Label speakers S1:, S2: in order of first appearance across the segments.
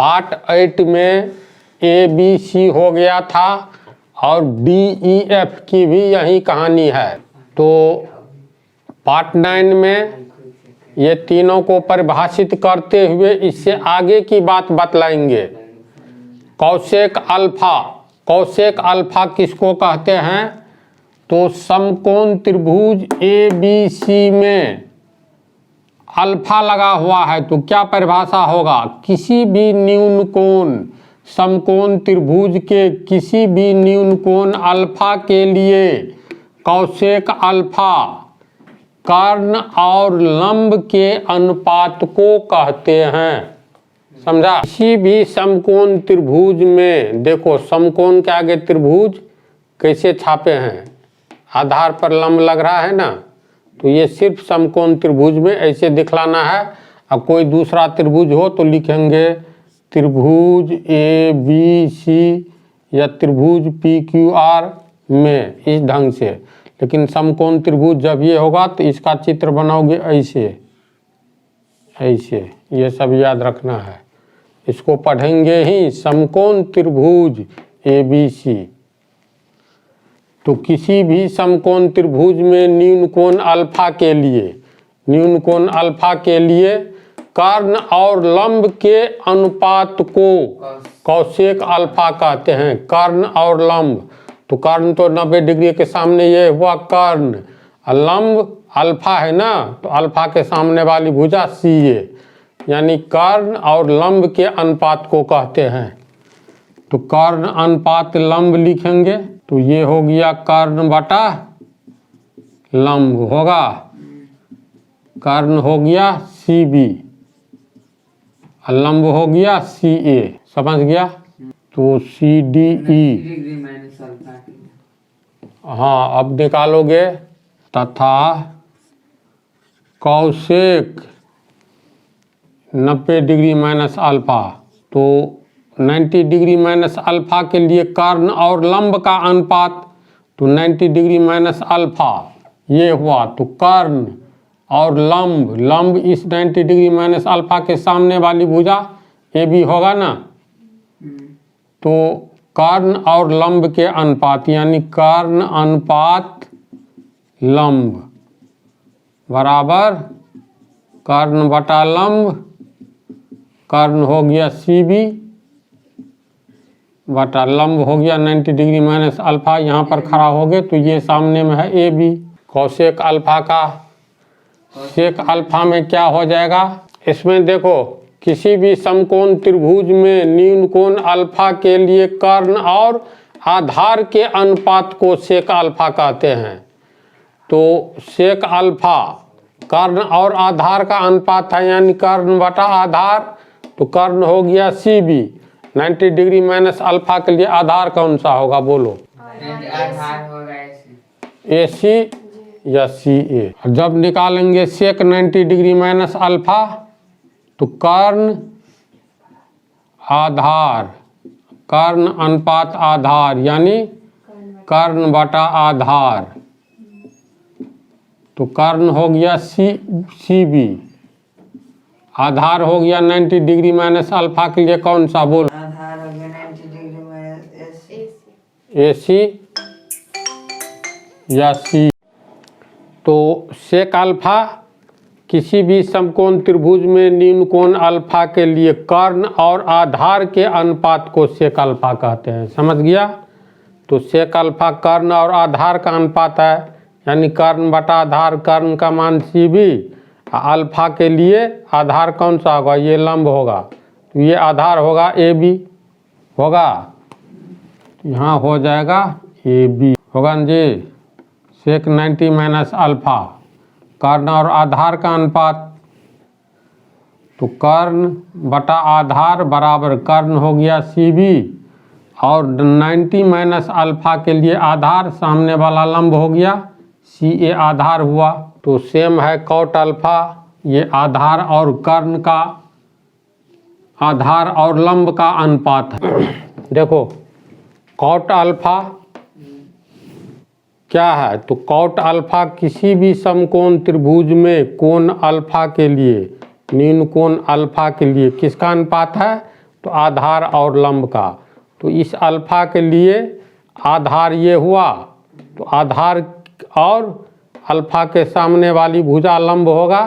S1: Part 8 में ABC हो गया था और DEF की भी यही कहानी है। तो पार्ट 9 में ये तीनों को परिभाषित करते हुए इससे आगे की बात बतलाएंगे। कौशिक अल्फा, कौशिक अल्फा किसको कहते हैं? तो समकोण त्रिभुज ABC में अल्फा लगा हुआ है तो क्या परिभाषा होगा? किसी भी न्यून कोण समकोण त्रिभुज के किसी भी न्यून कोण अल्फा के लिए कौशिक अल्फा कर्ण और लंब के अनुपात को कहते हैं। समझा? किसी भी समकोण त्रिभुज में देखो, समकोण के आगे त्रिभुज कैसे छापे हैं, आधार पर लंब लग रहा है ना, तो ये सिर्फ समकोण त्रिभुज में ऐसे दिखलाना है। अब कोई दूसरा त्रिभुज हो तो लिखेंगे त्रिभुज ABC या त्रिभुज PQR में, इस ढंग से। लेकिन समकोण त्रिभुज जब ये होगा तो इसका चित्र बनाओगे ऐसे ऐसे, ये सब याद रखना है। इसको पढ़ेंगे ही, समकोण त्रिभुज ABC। तो किसी भी समकोण त्रिभुज में न्यून कोण अल्फा के लिए, न्यून कोण अल्फा के लिए कर्ण और लंब के अनुपात को कौशिक अल्फा कहते हैं। कर्ण और लंब, तो कर्ण तो 90 डिग्री के सामने ये हुआ कर्ण, और लंब अल्फा है ना, तो अल्फा के सामने वाली भुजा CA, यानी कर्ण और लंब के अनुपात को कहते हैं। तो कर्ण अनुपात लंब लिखेंगे तो ये हो गया कर्ण बटा लंब होगा, कर्ण हो गया CB और लंब हो गया CA। समझ गया? तो CDE, हाँ अब निकालोगे, तथा कौशिक 90 डिग्री माइनस अल्फा, तो 90 डिग्री माइनस अल्फा के लिए कर्ण और लंब का अनुपात, तो 90 डिग्री माइनस अल्फा ये हुआ, तो कर्ण और लंब, लंब इस 90 डिग्री माइनस अल्फा के सामने वाली भुजा AB होगा ना, तो कर्ण और लंब के अनुपात यानी कर्ण अनुपात लंब बराबर कर्ण बटा लंब, कर्ण हो गया CB बटा लंब हो गया 90 डिग्री माइनस अल्फा। यहाँ पर खड़ा हो गए तो ये सामने में है AB। कौशिक अल्फा का सेक अल्फा में क्या हो जाएगा? इसमें देखो, किसी भी समकोण त्रिभुज में न्यून कोण अल्फा के लिए कर्ण और आधार के अनुपात को सेक अल्फा कहते हैं। तो सेक अल्फा कर्ण और आधार का अनुपात है, यानी कर्ण बटा आधार, तो कर्ण हो गया CB। 90 डिग्री माइनस अल्फा के लिए आधार कौन सा होगा बोलो?
S2: आधार होगा
S1: AC या CA। जब निकालेंगे सेक 90 डिग्री माइनस अल्फा, तो कर्ण आधार, कर्ण अनुपात आधार यानी कर्ण बटा आधार, तो कर्ण हो गया CB, आधार हो गया 90 डिग्री माइनस अल्फा के लिए कौन सा बोल?
S2: आधार हो गया 90 डिग्री माइनस
S1: AC या C। तो सेक अल्फा किसी भी समकोण त्रिभुज में न्यून कोण अल्फा के लिए कर्ण और आधार के अनुपात को सेक अल्फा कहते हैं। समझ गया? तो सेक अल्फा कर्ण और आधार का अनुपात है, यानी कर्ण बटा आधार, कर्ण का मान CB, अल्फा के लिए आधार कौन सा होगा? ये लंब होगा, तो ये आधार होगा AB होगा, यहाँ हो जाएगा AB होगा न जी। सेक 90 माइनस अल्फा कर्ण और आधार का अनुपात, तो कर्ण बटा आधार बराबर कर्ण हो गया CB, और 90 माइनस अल्फा के लिए आधार, सामने वाला लंब हो गया CA आधार हुआ। तो सेम है कॉट अल्फा, ये आधार और कर्ण का, आधार और लंब का अनुपात है। देखो कॉट अल्फा क्या है? तो कॉट अल्फा किसी भी समकोण त्रिभुज में कोण अल्फा के लिए, न्यून कोण अल्फा के लिए किसका अनुपात है? तो आधार और लंब का। तो इस अल्फा के लिए आधार ये हुआ, तो आधार और अल्फा के सामने वाली भुजा लंब होगा,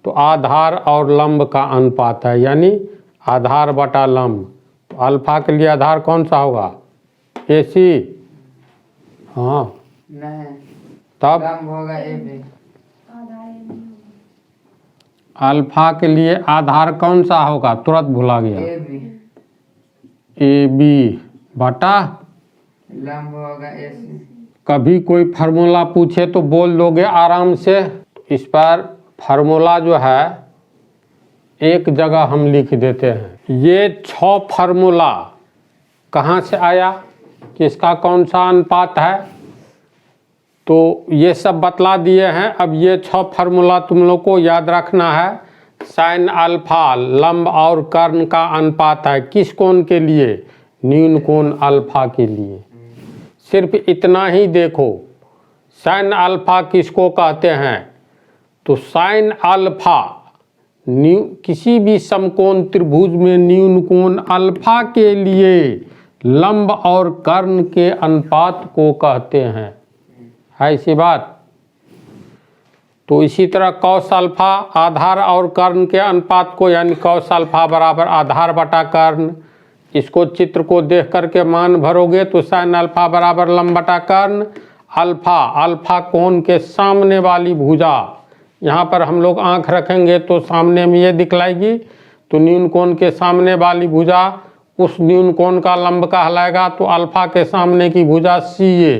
S1: तो आधार और लंब का अनुपात है, यानी आधार बटा लंब। तो अल्फा के लिए आधार कौन सा होगा? AC। हाँ,
S2: नहीं,
S1: तब
S2: लंब होगा AB।
S1: अल्फा के लिए आधार कौन सा होगा? तुरंत भुला गया।
S2: AB।
S1: AB बटा
S2: लंब होगा AC।
S1: कभी कोई फार्मूला पूछे तो बोल दोगे आराम से। इस पर फार्मूला जो है एक जगह हम लिख देते हैं। ये 6 फार्मूला कहाँ से आया, किसका कौन सा अनुपात है, तो ये सब बतला दिए हैं। अब ये 6 फार्मूला तुम लोग को याद रखना है। साइन अल्फा लंब और कर्ण का अनुपात है, किस कोण के लिए? न्यून कोण अल्फा के लिए। सिर्फ इतना ही देखो, साइन अल्फा किसको कहते हैं? तो साइन अल्फा किसी भी समकोण त्रिभुज में न्यून कोण अल्फा के लिए लंब और कर्ण के अनुपात को कहते हैं, है इसी बात। तो इसी तरह कॉस अल्फा आधार और कर्ण के अनुपात को, यानी कॉस अल्फा बराबर आधार बटा कर्ण, इसको चित्र को देख करके मान भरोगे तो साइन अल्फा बराबर लंब बटा कर्ण। अल्फा अल्फा कोण के सामने वाली भुजा, यहाँ पर हम लोग आंख रखेंगे तो सामने में ये दिखलाएगी, तो न्यून कोण के सामने वाली भुजा उस न्यून कोण का लंब कहलाएगा। तो अल्फा के सामने की भुजा CA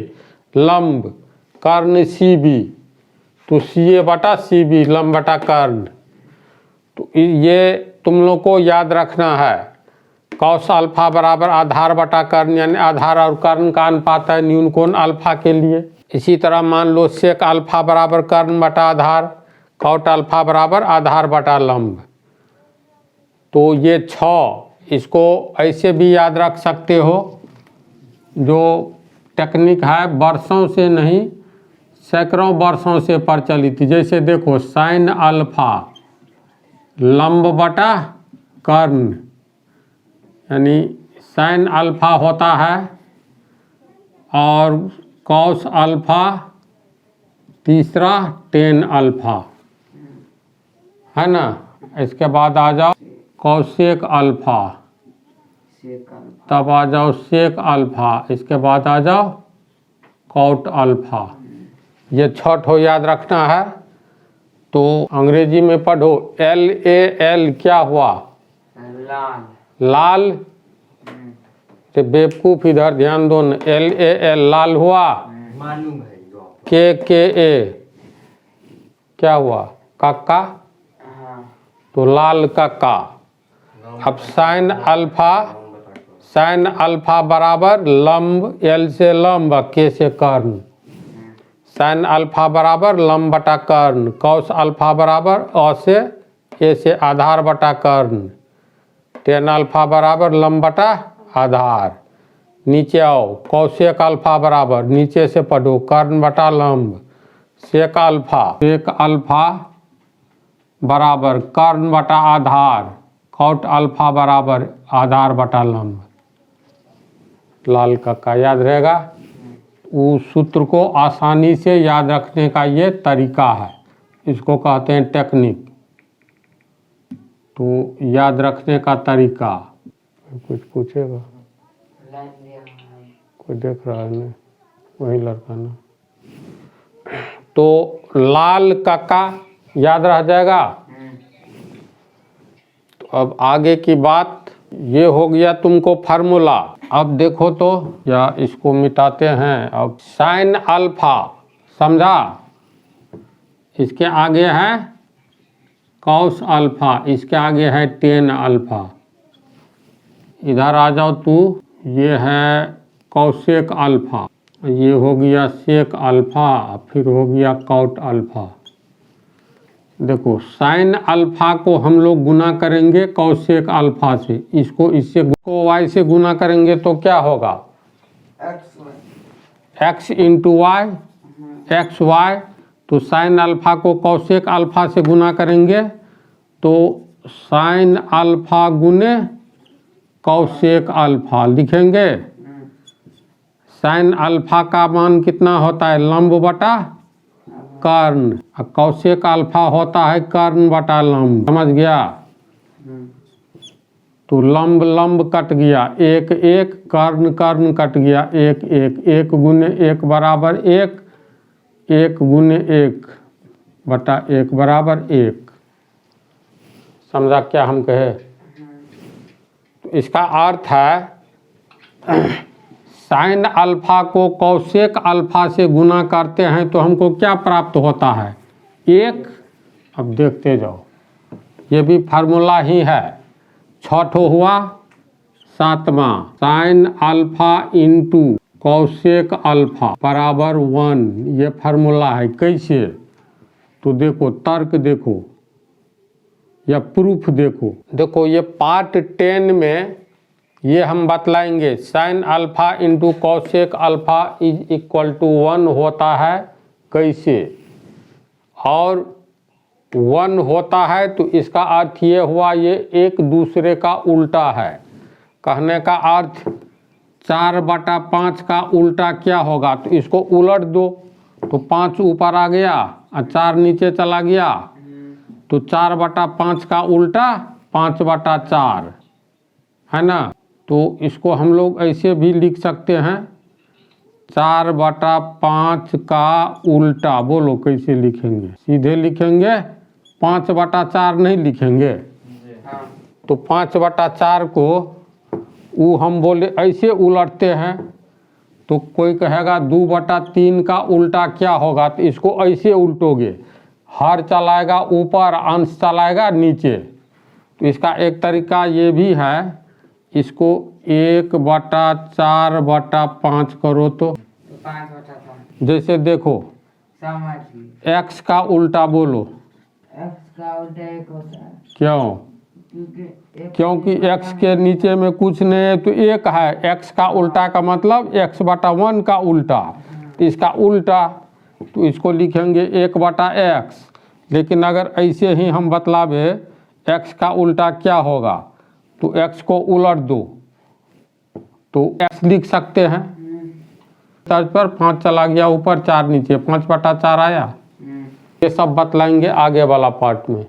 S1: लंब, कर्ण CB, तो CA बटा CB लंब बटा कर्ण। तो ये तुम लोग को याद रखना है। कॉस अल्फा बराबर आधार बटा कर्ण, यानी आधार और कर्ण का अनुपात है न्यून कोण अल्फा के लिए। इसी तरह मान लो सेक अल्फा बराबर कर्ण बटा आधार, कॉट अल्फा बराबर आधार बटा लंब। तो ये 6 इसको ऐसे भी याद रख सकते हो, जो टेक्निक है वर्षों से नहीं सैकड़ों वर्षों से प्रचलित। जैसे देखो साइन अल्फा लंब बटा कर्ण, यानी साइन अल्फा होता है और कॉस अल्फा तीसरा टेन अल्फा, है ना। इसके बाद आ जाओ कौसेक अल्फा, तब आ जाओ सेक अल्फा, इसके बाद आ जाओ कॉट अल्फा। ये 6 ठो याद रखना है। तो अंग्रेजी में पढ़ो LAL क्या हुआ?
S2: लाल।
S1: लाल। तो बेवकूफ इधर ध्यान दो न, LAL लाल हुआ।
S2: मालूम है
S1: KKA क्या हुआ? काका।
S2: हाँ।
S1: तो लाल काका। अब साइन अल्फा बराबर लंब, L से लंब K से कर्ण। साइन अल्फा बराबर लंब बटा कर्ण, कॉस अल्फा बराबर अ से A से आधार बटा कर्ण, टेन अल्फा बराबर लंब बटा आधार। नीचे आओ कौसेक अल्फा बराबर, नीचे से पढ़ो कर्ण बटा लंब, सेक अल्फा बराबर कर्ण बटा आधार, कॉट अल्फा बराबर आधार बटा लंब। लाल का याद रहेगा। उस सूत्र को आसानी से याद रखने का ये तरीका है, इसको कहते हैं टेक्निक। तो याद रखने का तरीका। कुछ पूछेगा? कोई देख रहा है नहीं, वही लड़का ना। तो लाल काका याद रह जाएगा। तो अब आगे की बात ये हो गया तुमको फार्मूला। अब देखो तो, या इसको मिटाते हैं। अब साइन अल्फा समझा, इसके आगे है कॉस अल्फा, इसके आगे है टेन अल्फा। इधर आ जाओ तू, ये है कौसेक अल्फा, ये हो गया सेक अल्फा, फिर हो गया कॉट अल्फा। देखो साइन अल्फा को हम लोग गुना करेंगे कौसेक अल्फा से, इसको इससे y से गुना करेंगे तो क्या होगा? x into Y, X Y. तो साइन अल्फा को कौसेक अल्फा से गुना करेंगे तो साइन अल्फा गुने कौशेक अल्फा लिखेंगे। साइन अल्फा का मान कितना होता है, लंब बटा कर्ण, और कौशेक अल्फा होता है कर्ण बटा लंब, समझ गया। तो लंब लंब कट गया, एक एक, कर्ण कर्ण कट गया, एक एक, एक गुने एक बराबर एक, एक गुने एक बटा एक बराबर एक। समझा क्या हम कहे। तो इसका अर्थ है साइन अल्फा को कौशेक अल्फा से गुना करते हैं तो हमको क्या प्राप्त होता है, एक। अब देखते जाओ, ये भी फार्मूला ही है। छठो हुआ, सातवां, sign alpha into cosec alpha बराबर 1, ये फार्मूला है। कैसे, तो देखो तर्क देखो या प्रूफ देखो। देखो ये पार्ट 10 में ये हम बतलाएंगे sine alpha into cosec alpha is equal to 1 होता है कैसे, और 1 होता है तो इसका अर्थ ये हुआ ये एक दूसरे का उल्टा है। कहने का अर्थ 4/5 का उल्टा क्या होगा, तो इसको उलट दो तो 5 ऊपर आ गया और 4 नीचे चला गया, तो 4/5 का उल्टा 5/4 है ना। तो इसको हम लोग ऐसे भी लिख सकते हैं, 4/5 का उल्टा, बोलो कैसे लिखेंगे, सीधे लिखेंगे, 5/4 नहीं लिखेंगे। तो 5/4 को वो हम बोले ऐसे उलटते हैं, तो कोई कहेगा 2/3 का उल्टा क्या होगा, तो इसको ऐसे उल्टोगे, हर चलाएगा ऊपर, अंश चलाएगा नीचे। तो इसका एक तरीका ये भी है, इसको 1/4/5 करो तो
S2: 5/4।
S1: जैसे देखो x का उल्टा बोलो,
S2: x का उल्टा 1 होता है।
S1: क्यों, क्योंकि x के नीचे में कुछ नहीं है तो 1 है, x का उल्टा का मतलब x/1 का उल्टा, तो इसका उल्टा, तो इसको लिखेंगे 1/x। लेकिन अगर ऐसे ही हम बतलावे x का उल्टा क्या होगा, तो x को उलट दो तो x लिख सकते हैं। तर्ज पर 5 चला गया ऊपर, 4 नीचे, 5/4 आया। ये सब बतलाएंगे आगे वाला पार्ट में।